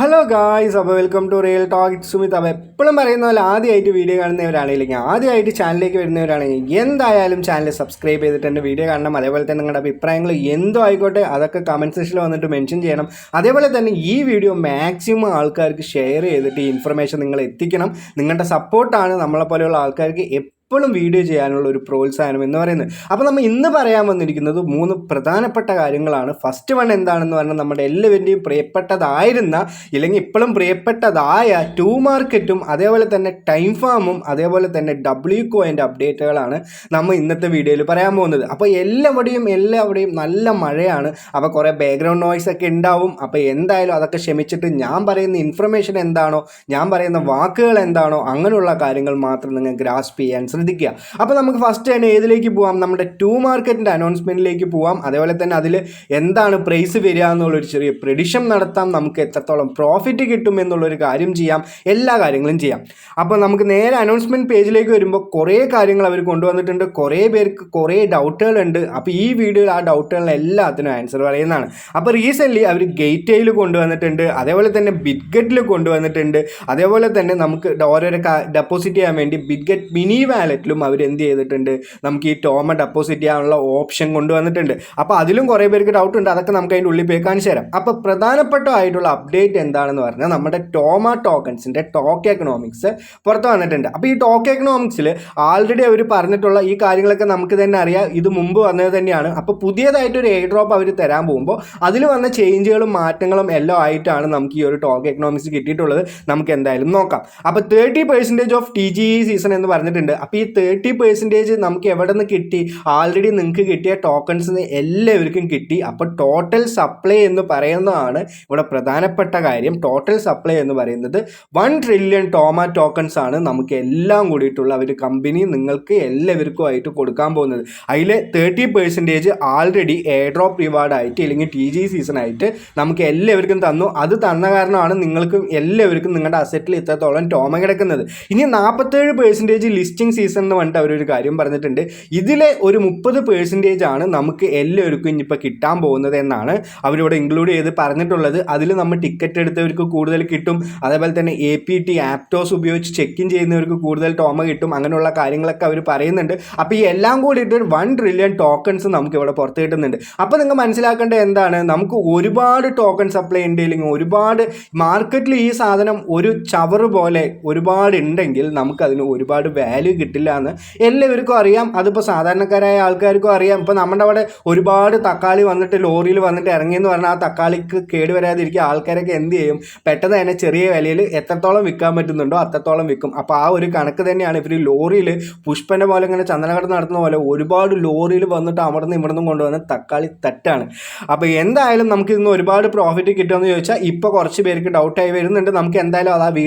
Hello guys, അപ്പോൾ welcome to real talk. Sumit. അപ്പോൾ എപ്പോഴും പറയുന്ന പോലെ ആദ്യമായിട്ട് വീഡിയോ കാണുന്നവരാണെങ്കിൽ, ആദ്യമായിട്ട് ചാനലിലേക്ക് വരുന്നവരാണെങ്കിൽ എന്തായാലും ചാനൽ സബ്സ്ക്രൈബ് ചെയ്തിട്ട് എൻ്റെ വീഡിയോ കാണണം. അതേപോലെ തന്നെ നിങ്ങളുടെ അഭിപ്രായങ്ങൾ എന്തോ ആയിക്കോട്ടെ അതൊക്കെ കമൻറ്റ് സെക്ഷനിൽ വന്നിട്ട് മെൻഷൻ ചെയ്യണം. അതേപോലെ തന്നെ ഈ വീഡിയോ മാക്സിമം ആൾക്കാർക്ക് ഷെയർ ചെയ്തിട്ട് ഈ ഇൻഫർമേഷൻ നിങ്ങൾ എത്തിക്കണം. നിങ്ങളുടെ സപ്പോർട്ടാണ് നമ്മളെപ്പോലെയുള്ള ആൾക്കാർക്ക് എപ്പോഴും വീഡിയോ ചെയ്യാനുള്ള ഒരു പ്രോത്സാഹനം എന്ന് പറയുന്നത്. അപ്പോൾ നമ്മൾ ഇന്ന് പറയാൻ വന്നിരിക്കുന്നത് 3 പ്രധാനപ്പെട്ട കാര്യങ്ങളാണ്. ഫസ്റ്റ് വൺ എന്താണെന്ന് പറഞ്ഞാൽ നമ്മുടെ എല്ലാവരുടെയും പ്രിയപ്പെട്ടതായിരുന്ന ഇല്ലെങ്കിൽ ഇപ്പോഴും പ്രിയപ്പെട്ടതായ 2 മാർക്കറ്റും അതേപോലെ തന്നെ ടൈം ഫാമും അതേപോലെ തന്നെ W കോയിൻ്റെ അപ്ഡേറ്റുകളാണ് നമ്മൾ ഇന്നത്തെ വീഡിയോയിൽ പറയാൻ പോകുന്നത്. അപ്പോൾ എല്ലാവിടെയും നല്ല മഴയാണ്. അപ്പോൾ കുറേ ബാക്ക്ഗ്രൗണ്ട് നോയ്സ് ഒക്കെ ഉണ്ടാവും. അപ്പോൾ എന്തായാലും അതൊക്കെ ക്ഷമിച്ചിട്ട് ഞാൻ പറയുന്ന ഇൻഫർമേഷൻ എന്താണോ, ഞാൻ പറയുന്ന വാക്കുകൾ എന്താണോ, അങ്ങനെയുള്ള കാര്യങ്ങൾ മാത്രം നിങ്ങൾ ഗ്രാസ്പ് ചെയ്യാൻ ശ്രദ്ധിക്കുക. അപ്പോൾ നമുക്ക് ഫസ്റ്റ് തന്നെ ഏതിലേക്ക് പോകാം? നമ്മുടെ 2 മാർക്കറ്റിൻ്റെ അനൗൺസ്മെൻറ്റിലേക്ക് പോകാം. അതേപോലെ തന്നെ അതിൽ എന്താണ് പ്രൈസ് വരിക എന്നുള്ളൊരു ചെറിയ പ്രെഡിക്ഷൻ നടത്താം. നമുക്ക് എത്രത്തോളം പ്രോഫിറ്റ് കിട്ടും എന്നുള്ളൊരു കാര്യം ചെയ്യാം. എല്ലാ കാര്യങ്ങളും ചെയ്യാം. അപ്പോൾ നമുക്ക് നേരെ അനൗൺസ്മെൻറ്റ് പേജിലേക്ക് വരുമ്പോൾ കുറേ കാര്യങ്ങൾ അവർ കൊണ്ടുവന്നിട്ടുണ്ട്. കുറേ പേർക്ക് കുറേ ഡൗട്ടുകളുണ്ട്. അപ്പോൾ ഈ വീഡിയോയിൽ ആ ഡൗട്ടുകളിൽ എല്ലാത്തിനും ആൻസർ പറയുന്നതാണ്. അപ്പോൾ റീസെൻ്റ്ലി അവർ ഗേറ്റ്വേയിൽ കൊണ്ടുവന്നിട്ടുണ്ട്, അതേപോലെ തന്നെ ബിറ്റ്ഗെറ്റിൽ കൊണ്ടുവന്നിട്ടുണ്ട്. അതേപോലെ തന്നെ നമുക്ക് ഓരോരോ ഡെപ്പോസിറ്റ് ചെയ്യാൻ വേണ്ടി ബിറ്റ്ഗെറ്റ് മിനി വാലറ്റിലും അവർ എന്ത് ചെയ്തിട്ടുണ്ട്, നമുക്ക് ഈ ടോമ ഡെപ്പോസിറ്റ് ചെയ്യാനുള്ള ഓപ്ഷൻ കൊണ്ടുവന്നിട്ടുണ്ട്. അപ്പോൾ അതിലും കുറേ പേർക്ക് ഡൗട്ട് ഉണ്ട്. അതൊക്കെ നമുക്ക് അതിൻ്റെ ഉള്ളിൽ പോയി കാണിച്ചു തരാം. അപ്പോൾ പ്രധാനപ്പെട്ടതായിട്ടുള്ള അപ്ഡേറ്റ് എന്താണെന്ന് പറഞ്ഞാൽ നമ്മുടെ ടോമ ടോക്കൺസിൻ്റെ ടോക്ക് എക്കണോമിക്സ് പുറത്ത് വന്നിട്ടുണ്ട്. അപ്പോൾ ഈ ടോക്ക് എക്കണോമിക്സിൽ ആൾറെഡി അവർ പറഞ്ഞിട്ടുള്ള ഈ കാര്യങ്ങളൊക്കെ നമുക്ക് തന്നെ അറിയാം. ഇത് മുമ്പ് വന്നത് തന്നെയാണ്. അപ്പോൾ പുതിയതായിട്ടൊരു എയർ ഡ്രോപ്പ് അവർ തരാൻ പോകുമ്പോൾ അതിൽ വന്ന ചേഞ്ചുകളും മാറ്റങ്ങളും എല്ലാം ആയിട്ടാണ് നമുക്ക് ഈ ഒരു ടോക്ക് എക്കണോമിക്സ് കിട്ടിയിട്ടുള്ളത്. നമുക്ക് എന്തായാലും നോക്കാം. അപ്പോൾ 30% ഓഫ് TGE സീസൺ എന്ന് പറഞ്ഞിട്ടുണ്ട്. അപ്പോൾ ഈ 30% നമുക്ക് എവിടെ നിന്ന് കിട്ടി? ആൾറെഡി നിങ്ങൾക്ക് കിട്ടിയ ടോക്കൺസിന് എല്ലാവർക്കും കിട്ടി. അപ്പോൾ ടോട്ടൽ സപ്ലൈ എന്ന് പറയുന്നതാണ് ഇവിടെ പ്രധാനപ്പെട്ട കാര്യം. ടോട്ടൽ സപ്ലൈ എന്ന് പറയുന്നത് 1 ട്രില്യൺ ടോമ ടോക്കൺസ് ആണ് നമുക്ക് എല്ലാം കൂടിയിട്ടുള്ള ഒരു കമ്പനി നിങ്ങൾക്ക് എല്ലാവർക്കും ആയിട്ട് കൊടുക്കാൻ പോകുന്നത്. അതിൽ 30% ആൾറെഡി എയർ ഡ്രോപ്പ് റിവാർഡായിട്ട് അല്ലെങ്കിൽ TGE സീസണായിട്ട് നമുക്ക് എല്ലാവർക്കും തന്നു. അത് തന്ന കാരണമാണ് നിങ്ങൾക്കും എല്ലാവർക്കും നിങ്ങളുടെ അസറ്റിൽ ഇത്രത്തോളം ടോമ കിടക്കുന്നത്. ഇനി 47% ലിസ്റ്റിംഗ് സീസൺ എന്ന് പറഞ്ഞിട്ട് അവരൊരു കാര്യം പറഞ്ഞിട്ടുണ്ട്. ഇതിലെ ഒരു 30% ആണ് നമുക്ക് എല്ലാവർക്കും ഇനിയിപ്പോൾ കിട്ടാൻ പോകുന്നത് എന്നാണ് അവരിവിടെ ഇൻക്ലൂഡ് ചെയ്ത് പറഞ്ഞിട്ടുള്ളത്. അതിൽ നമ്മൾ ടിക്കറ്റ് എടുത്തവർക്ക് കൂടുതൽ കിട്ടും. അതേപോലെ തന്നെ APT ആപ്റ്റോസ് ഉപയോഗിച്ച് ചെക്ക് ഇൻ ചെയ്യുന്നവർക്ക് കൂടുതൽ ടോമ കിട്ടും. അങ്ങനെയുള്ള കാര്യങ്ങളൊക്കെ അവർ പറയുന്നുണ്ട്. അപ്പോൾ ഈ എല്ലാം കൂടിയിട്ട് 1 ട്രില്യൺ ടോക്കൺസ് നമുക്ക് ഇവിടെ പുറത്ത് കിട്ടുന്നുണ്ട്. അപ്പോൾ നിങ്ങൾ മനസ്സിലാക്കേണ്ടത് എന്താണ്, നമുക്ക് ഒരുപാട് ടോക്കൺ സപ്ലൈ ഉണ്ട്. ഇല്ലെങ്കിൽ ഒരുപാട് മാർക്കറ്റിൽ ഈ സാധനം ഒരു ചവറ് പോലെ ഒരുപാട് ഉണ്ടെങ്കിൽ നമുക്കതിന് ഒരുപാട് വാല്യൂ കിട്ടില്ല എന്ന് എല്ലാവർക്കും അറിയാം. അതിപ്പോൾ സാധാരണക്കാരായ ആൾക്കാർക്കും അറിയാം. ഇപ്പോൾ നമ്മുടെ അവിടെ ഒരുപാട് തക്കാളി വന്നിട്ട് ലോറിയിൽ വന്നിട്ട് ഇറങ്ങിയെന്ന് പറഞ്ഞാൽ ആ തക്കാളിക്ക് കേട് വരാതിരിക്കുക ആൾക്കാരൊക്കെ എന്ത് ചെയ്യും, പെട്ടെന്ന് തന്നെ ചെറിയ വിലയിൽ എത്രത്തോളം വിൽക്കാൻ പറ്റുന്നുണ്ടോ അത്രത്തോളം വിൽക്കും. അപ്പോൾ ആ ഒരു കണക്ക് തന്നെയാണ് ഇവർ ലോറിയിൽ പുഷ്പൻ്റെ പോലെ ഇങ്ങനെ ചന്ദനക്കട നടത്തുന്ന പോലെ ഒരുപാട് ലോറിയിൽ വന്നിട്ട് അവിടുന്ന് ഇവിടുന്ന് കൊണ്ടുവന്ന് തക്കാളി തട്ടാണ്. അപ്പോൾ എന്തായാലും നമുക്ക് ഇന്ന് ഒരുപാട് പ്രോഫിറ്റ് കിട്ടുമെന്ന് ചോദിച്ചാൽ ഇപ്പോൾ കുറച്ച് പേർക്ക് ഡൗട്ടായി വരുന്നുണ്ട്. നമുക്ക് എന്തായാലും അത്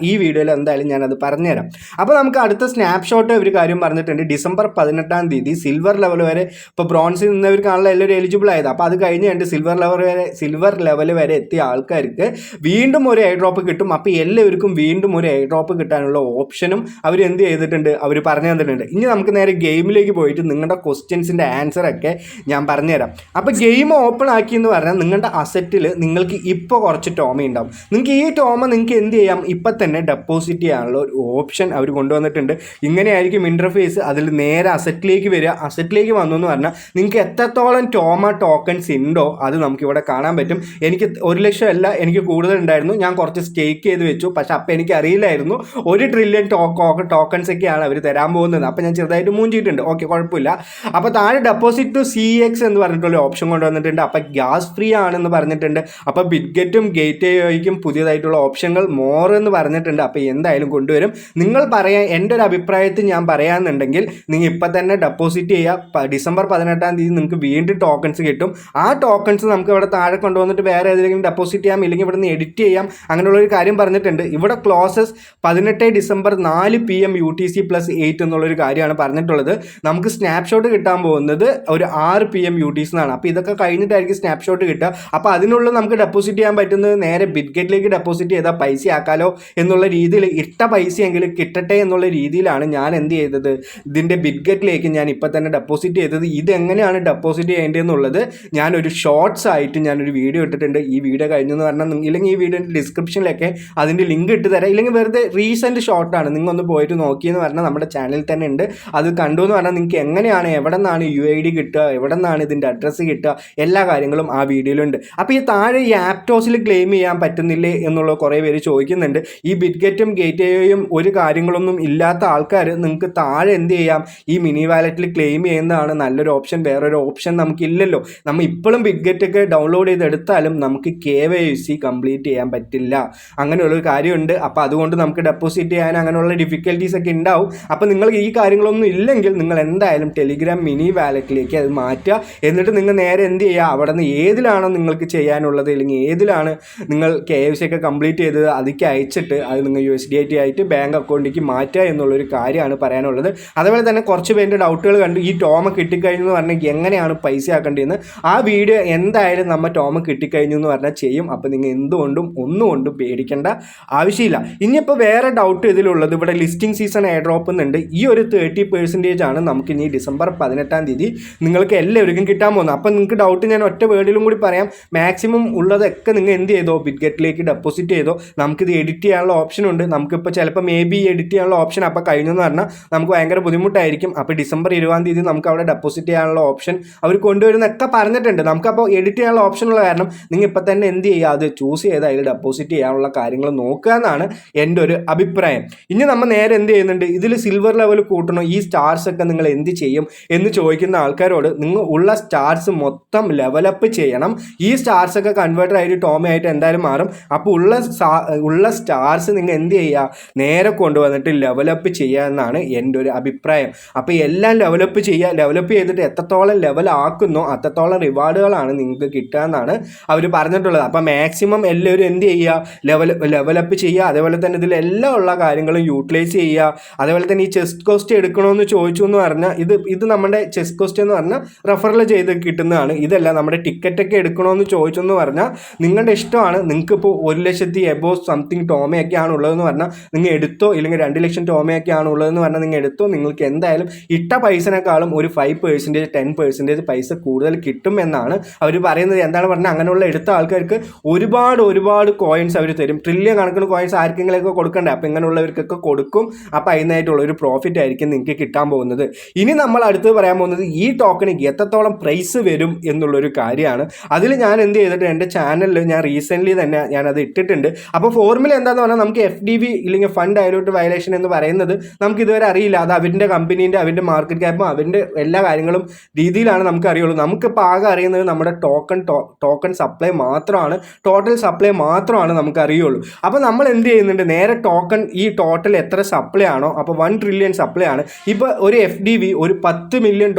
ഈ വീഡിയോയിൽ എന്തായാലും ഞാനത് പറഞ്ഞുതരാം. അപ്പോൾ നമുക്ക് അടുത്ത സ്നാപ്ഷോട്ട് ഒരു കാര്യം പറഞ്ഞിട്ടുണ്ട്. ഡിസംബർ 18 സിൽവർ ലെവൽ വരെ, ഇപ്പോൾ ബ്രോൺസിൽ നിന്നവർക്കാണല്ലോ എല്ലാവരും എലിജിബിൾ ആയത്. അപ്പോൾ അത് കഴിഞ്ഞ് സിൽവർ ലെവൽ വരെ എത്തിയ ആൾക്കാർക്ക് വീണ്ടും ഒരു എയർ ഡ്രോപ്പ് കിട്ടും. അപ്പോൾ എല്ലാവർക്കും വീണ്ടും ഒരു എയർ ഡ്രോപ്പ് കിട്ടാനുള്ള ഓപ്ഷനും അവർ എന്ത് ചെയ്തിട്ടുണ്ട്, അവർ പറഞ്ഞു തന്നിട്ടുണ്ട്. ഇനി നമുക്ക് നേരെ ഗെയിമിലേക്ക് പോയിട്ട് നിങ്ങളുടെ ക്വസ്റ്റ്യൻസിൻ്റെ ആൻസറൊക്കെ ഞാൻ പറഞ്ഞുതരാം. അപ്പോൾ ഗെയിം ഓപ്പൺ ആക്കി എന്ന് പറഞ്ഞാൽ നിങ്ങളുടെ അസറ്റിൽ നിങ്ങൾക്ക് ഇപ്പോൾ കുറച്ച് ടോമ ഉണ്ടാവും. നിങ്ങൾക്ക് ഈ ടോമ നിങ്ങൾക്ക് എന്ത് ചെയ്യാം, ഇപ്പം തന്നെ ഡെപ്പോസിറ്റ് ചെയ്യാനുള്ള ഒരു ഓപ്ഷൻ അവർ കൊണ്ടുവന്നിട്ടുണ്ട്. ഇങ്ങനെയായിരിക്കും ഇൻ്റർഫേസ്. അതിൽ നേരെ അസറ്റിലേക്ക് വരിക. അസറ്റിലേക്ക് വന്നു എന്ന് പറഞ്ഞാൽ നിങ്ങൾക്ക് എത്രത്തോളം ടോമ ടോക്കൺസ് ഉണ്ടോ അത് നമുക്കിവിടെ കാണാൻ പറ്റും. എനിക്ക് 1 ലക്ഷം അല്ല, എനിക്ക് കൂടുതൽ ഉണ്ടായിരുന്നു. ഞാൻ കുറച്ച് സ്റ്റേക്ക് ചെയ്ത് വെച്ചു. പക്ഷെ അപ്പോൾ എനിക്ക് അറിയില്ലായിരുന്നു 1 ട്രില്യൺ ടോക്കൺസ് ഒക്കെയാണ് അവർ തരാൻ പോകുന്നത്. അപ്പോൾ ഞാൻ ചെറുതായിട്ട് മൂഞ്ചിയിട്ടുണ്ട്. ഓക്കെ, കുഴപ്പമില്ല. അപ്പോൾ താഴെ ഡെപ്പോസിറ്റ് ടു CX എന്ന് പറഞ്ഞിട്ടുള്ള ഓപ്ഷൻ കൊണ്ടുവന്നിട്ടുണ്ട്. അപ്പോൾ ഗ്യാസ് ഫ്രീ ആണെന്ന് പറഞ്ഞിട്ടുണ്ട്. അപ്പോൾ ബിറ്റ്ഗെറ്റും ഗേറ്റ്വേയ്ക്കും പുതിയതായിട്ടുള്ള ഓപ്ഷനുകൾ മോർ എന്ന് പറഞ്ഞിട്ടുണ്ട്. അപ്പോൾ എന്തായാലും കൊണ്ടുവരും. നിങ്ങൾ പറയാൻ എൻ്റെ ഒരു അഭിപ്രായത്തിൽ ഞാൻ പറയാമെന്നുണ്ടെങ്കിൽ നിങ്ങൾ ഇപ്പം തന്നെ ഡെപ്പോസിറ്റ് ചെയ്യുക. ഡിസംബർ 18 നിങ്ങൾക്ക് വീണ്ടും ടോക്കൺസ് കിട്ടും. ആ ടോക്കൺസ് നമുക്ക് ഇവിടെ താഴെ കൊണ്ടുവന്നിട്ട് വേറെ ഏതെങ്കിലും ഡെപ്പോസിറ്റ് ചെയ്യാം, ഇല്ലെങ്കിൽ ഇവിടെ നിന്ന് എഡിറ്റ് ചെയ്യാം. അങ്ങനെയുള്ളൊരു കാര്യം പറഞ്ഞിട്ടുണ്ട്. ഇവിടെ ക്ലോസസ് 18 ഡിസംബർ 4 PM UTC+8 എന്നുള്ളൊരു കാര്യമാണ് പറഞ്ഞിട്ടുള്ളത്. നമുക്ക് സ്നാപ്ഷോട്ട് കിട്ടാൻ പോകുന്നത് ഒരു 6 PM UTC എന്നാണ്. അപ്പോൾ ഇതൊക്കെ കഴിഞ്ഞിട്ടായിരിക്കും സ്നാപ്ഷോട്ട് കിട്ടുക. അപ്പോൾ അതിനുള്ളിൽ നമുക്ക് ഡെപ്പോസിറ്റ് ചെയ്യാൻ പറ്റുന്നത് നേരെ ബിറ്റ്ഗെറ്റിലേക്ക് ഡെപ്പോസിറ്റ് ചെയ്താൽ പൈസ ആക്കാലോ എന്നുള്ള രീതിയിൽ, ഇട്ട പൈസയെങ്കിലും കിട്ടട്ടെ എന്നുള്ള രീതിയിലാണ് ഞാൻ എന്ത് ചെയ്തത്, ഇതിൻ്റെ ബിറ്റ്ഗെറ്റിലേക്ക് ഞാൻ ഇപ്പം തന്നെ ഡെപ്പോസിറ്റ് ചെയ്തത്. ഇതെങ്ങനെയാണ് ഡെപ്പോസിറ്റ് ചെയ്യേണ്ടതെന്നുള്ളത് ഞാനൊരു ഷോർട്സ് ആയിട്ട് ഞാനൊരു വീഡിയോ ഇട്ടിട്ടുണ്ട്. ഈ വീഡിയോ കഴിഞ്ഞെന്ന് പറഞ്ഞാൽ ഇല്ലെങ്കിൽ ഈ വീഡിയോൻ്റെ ഡിസ്ക്രിപ്ഷനിലൊക്കെ അതിൻ്റെ ലിങ്ക് ഇട്ട് തരാം. ഇല്ലെങ്കിൽ വെറുതെ റീസെൻറ്റ് ഷോർട്ടാണ്, നിങ്ങളൊന്ന് പോയിട്ട് നോക്കിയെന്ന് പറഞ്ഞാൽ നമ്മുടെ ചാനലിൽ തന്നെ ഉണ്ട്. അത് കണ്ടു എന്ന് പറഞ്ഞാൽ നിങ്ങൾക്ക് എങ്ങനെയാണ്, എവിടെ നിന്നാണ് UID കിട്ടുക, എവിടെ നിന്നാണ് ഇതിൻ്റെ അഡ്രസ്സ് കിട്ടുക, എല്ലാ കാര്യങ്ങളും ആ വീഡിയോയിലുണ്ട്. അപ്പോൾ ഈ താഴെ ഈ ആപ്റ്റോസിൽ ക്ലെയിം ചെയ്യാൻ പറ്റുന്നില്ലേ എന്നുള്ള കുറേ പേര് ചോദിക്കുന്നുണ്ട്. ഈ ബിറ്റ്ഗെറ്റും ഗേറ്റ്വേയും ഒരു കാര്യങ്ങളൊന്നും ഇല്ലാത്ത ആൾക്കാർ നിങ്ങൾക്ക് താഴെ എന്ത് ചെയ്യാം, ഈ മിനി വാലറ്റിൽ ക്ലെയിം ചെയ്യുന്നതാണ് നല്ലൊരു ഓപ്ഷൻ. വേറൊരു ഓപ്ഷൻ നമുക്കില്ലല്ലോ. നമ്മൾ ഇപ്പോഴും ബിറ്റ്ഗെറ്റൊക്കെ ഡൗൺലോഡ് ചെയ്തെടുത്താലും നമുക്ക് KYC കംപ്ലീറ്റ് ചെയ്യാൻ പറ്റില്ല, അങ്ങനെയുള്ളൊരു കാര്യമുണ്ട്. അപ്പോൾ അതുകൊണ്ട് നമുക്ക് ഡെപ്പോസിറ്റ് ചെയ്യാൻ അങ്ങനെയുള്ള ഡിഫിക്കൽട്ടീസ് ഒക്കെ ഉണ്ടാവും. അപ്പോൾ നിങ്ങൾ ഈ കാര്യങ്ങളൊന്നും ഇല്ലെങ്കിൽ നിങ്ങൾ എന്തായാലും ടെലിഗ്രാം മിനി വാലറ്റിലേക്ക് അത് മാറ്റുക. എന്നിട്ട് നിങ്ങൾ നേരെ എന്ത് ചെയ്യുക, അവിടെ നിന്ന് ഏതിലാണോ നിങ്ങൾക്ക് ചെയ്യാനുള്ളത്, അല്ലെങ്കിൽ ഏതിലാണ് നിങ്ങൾ KYC ഒക്കെ കംപ്ലീറ്റ് ചെയ്തത് അതിലേക്ക് അയച്ചിട്ട് അത് നിങ്ങൾ USDT ആയിട്ട് ബാങ്ക് അക്കൗണ്ടിലേക്ക് മാറ്റുക എന്നുള്ളൊരു കാര്യമാണ് പറയാനുള്ളത്. അതുപോലെ തന്നെ കുറച്ച് പേരുടെ ഡൗട്ടുകൾ കണ്ടു, ഈ ടോമ കിട്ടിക്കഴിഞ്ഞു എന്ന് പറഞ്ഞാൽ എങ്ങനെയാണ് പൈസ ആക്കേണ്ടതെന്ന്. ആ വീഡിയോ എന്തായാലും നമ്മൾ ടോമ കിട്ടിക്കഴിഞ്ഞു എന്ന് പറഞ്ഞാൽ ചെയ്യും. അപ്പോൾ നിങ്ങൾ ഒന്നുകൊണ്ടും പേടിക്കേണ്ട ആവശ്യമില്ല. ഇനിയിപ്പോൾ വേറെ ഡൗട്ട് ഇതിലുള്ളത്, ഇവിടെ ലിസ്റ്റിംഗ് സീസൺ എയർ ഡ്രോപ്പ് എന്നുണ്ട്. ഈ ഒരു 30% ആണ് നമുക്ക് ഇനി ഡിസംബർ 18-ാം തീയതി നിങ്ങൾക്ക് എല്ലാവർക്കും കിട്ടാൻ പോകുന്നത്. അപ്പോൾ നിങ്ങൾക്ക് ഡൗട്ട് ഞാൻ ഒറ്റ വേർഡിലും കൂടി പറയാം. മാക്സിമം ഉള്ളതൊക്കെ നിങ്ങൾ എന്ത് ചെയ്തോ, ബിറ്റ്ഗെറ്റിലേക്ക് ഡെപ്പോസിറ്റ് ചെയ്തോ. നമുക്കിത് എഡിറ്റ് ചെയ്യാനുള്ള ഓപ്ഷൻ ഉണ്ട്. നമുക്കിപ്പോൾ ചിലപ്പോൾ എഡിറ്റ് ചെയ്യാനുള്ള ഓപ്ഷൻ അപ്പോൾ കഴിഞ്ഞെന്ന് പറഞ്ഞാൽ നമുക്ക് ഭയങ്കര ബുദ്ധിമുട്ടായിരിക്കും. അപ്പോൾ ഡിസംബർ 20-ാം തീയതി നമുക്ക് അവിടെ ഡെപ്പോസിറ്റ് ചെയ്യാനുള്ള ഓപ്ഷൻ അവർ കൊണ്ടുവരുന്നൊക്കെ പറഞ്ഞിട്ടുണ്ട്. നമുക്കപ്പോൾ എഡിറ്റ് ചെയ്യാനുള്ള ഓപ്ഷനുള്ള കാരണം നിങ്ങൾ ഇപ്പം തന്നെ എന്ത് ചെയ്യുക, അത് ചൂസ് ചെയ്ത് അതിൽ ഡെപ്പോസിറ്റ് ചെയ്യാനുള്ള കാര്യങ്ങൾ നോക്കുക എന്നാണ് എൻ്റെ ഒരു അഭിപ്രായം. ഇനി നമ്മൾ നേരെ എന്ത് ചെയ്യുന്നുണ്ട്, ഇതിൽ സിൽവർ ലെവൽ കൂട്ടണോ, ഈ സ്റ്റാർസ് ഒക്കെ നിങ്ങൾ എന്ത് ചെയ്യും എന്ന് ചോദിക്കുന്ന ആൾക്കാരോട്, നിങ്ങൾ ഉള്ള സ്റ്റാർസ് മൊത്തം ലെവലപ്പ് ചെയ്യണം. ഈ സ്റ്റാർസ് ഒക്കെ കൺവേർട്ടർ ആയിട്ട് ടോമയായിട്ട് എന്തായാലും മാറും. അപ്പോൾ ഉള്ള സ്റ്റാർസ് നിങ്ങൾ എന്ത് ചെയ്യുക, നേരെ കൊണ്ടുവന്നിട്ട് ലെവലപ്പ് ചെയ്യുക എന്നാണ് എൻ്റെ ഒരു അഭിപ്രായം. അപ്പോൾ എല്ലാം ലെവലപ്പ് ചെയ്യുക. ലെവലപ്പ് ചെയ്തിട്ട് എത്രത്തോളം ലെവലാക്കുന്നോ അത്രത്തോളം റിവാർഡുകളാണ് നിങ്ങൾക്ക് കിട്ടുക എന്നാണ് അവർ പറഞ്ഞിട്ടുള്ളത്. അപ്പോൾ മാക്സിമം എല്ലാവരും എന്ത് ചെയ്യുക, ലെവലപ്പ് ചെയ്യുക. അതേപോലെ തന്നെ ഇതിലെല്ലാം ഉള്ള കാര്യങ്ങളും യൂട്ടിലൈസ് ചെയ്യുക. അതേപോലെ തന്നെ ഈ ചെസ്റ്റ് കോസ്റ്റ് എടുക്കണമെന്ന് ചോദിച്ചു എന്ന് പറഞ്ഞാൽ ഇത് നമ്മുടെ ചെസ്റ്റ് കോസ്റ്റ് എന്ന് പറഞ്ഞാൽ റെഫറൽ ചെയ്ത് കിട്ടുന്നതാണ്. ഇതല്ല നമ്മുടെ ടിക്കറ്റൊക്കെ എടുക്കണമെന്ന് ചോദിച്ചു എന്ന് പറഞ്ഞാൽ നിങ്ങളുടെ ഇഷ്ടമാണ്. നിങ്ങൾക്കിപ്പോൾ 1 ലക്ഷത്തി എബോവ് സംതിങ് ടോമയൊക്കെയാണ് ഉള്ളതെന്ന് പറഞ്ഞാൽ നിങ്ങൾ എടുത്തോ, ഇല്ലെങ്കിൽ 2 ലക്ഷം ടോമയൊക്കെയാണ് ഉള്ളതെന്ന് പറഞ്ഞാൽ നിങ്ങൾ എടുത്തോ. നിങ്ങൾക്ക് എന്തായാലും ഇട്ട പൈസനേക്കാളും ഒരു 5% 10% പൈസ കൂടുതൽ കിട്ടും എന്നാണ് അവർ പറയുന്നത്. എന്താണ് പറഞ്ഞാൽ അങ്ങനെയുള്ള എടുത്ത ആൾക്കാർക്ക് ഒരുപാട് കോയിൻസ് അവർ തരും. ട്രില്യൺ കണക്കിന് കോയിൻസ് ആർക്കെങ്കിലൊക്കെ കൊടുക്കണ്ടേ. അപ്പോൾ ഇങ്ങനെയുള്ളവർക്കൊക്കെ കൊടുക്കും. അപ്പോൾ അതിനായിട്ടുള്ള ഒരു പ്രോഫിറ്റ് ആയിരിക്കും നിങ്ങൾക്ക് കിട്ടാൻ പോകുന്നത്. ഇനി നമ്മൾ അടുത്ത് പറയാൻ പോകുന്നത് ഈ ടോക്കണിക്ക് എത്രത്തോളം പ്രൈസ് വരും എന്നുള്ളൊരു കാര്യമാണ്. അതിൽ ഞാൻ എന്ത് ചെയ്തിട്ട് എൻ്റെ ചാനലിൽ ഞാൻ റീസെൻ്റ്ലി തന്നെ ഞാനത് ഇട്ടിട്ടുണ്ട്. അപ്പോൾ ഫോർമുല എന്താണെന്ന് പറഞ്ഞാൽ നമുക്ക് FDV ഇല്ലെങ്കിൽ ഫണ്ട് ഡയലൂട്ട് വയലേഷൻ എന്ന് പറയുന്നത് നമുക്ക് ഇതുവരെ അറിയില്ല. അത് അവരുടെ കമ്പനീൻ്റെ അവരുടെ മാർക്കറ്റ് ക്യാപ്പും അവരുടെ എല്ലാ കാര്യങ്ങളും രീതിയിലാണ് നമുക്ക് അറിയുള്ളൂ. നമുക്കിപ്പോൾ ആകെ അറിയുന്നത് നമ്മുടെ ടോക്കൺ സപ്ലൈ മാത്രമാണ്, ടോട്ടൽ സപ്ലൈ മാത്രമാണ് നമുക്ക് അറിയുള്ളൂ. അപ്പോൾ നമ്മൾ എന്ത് ചെയ്യുന്നുണ്ട്, നേരെ ഈ ടോട്ടൽ എത്ര സപ്ലൈ ആണോ, അപ്പോൾ 1 ട്രില്യൺ സപ്ലൈ ആണ്. ഇപ്പോൾ ഒരു FDV ഒരു $10 മില്യൺ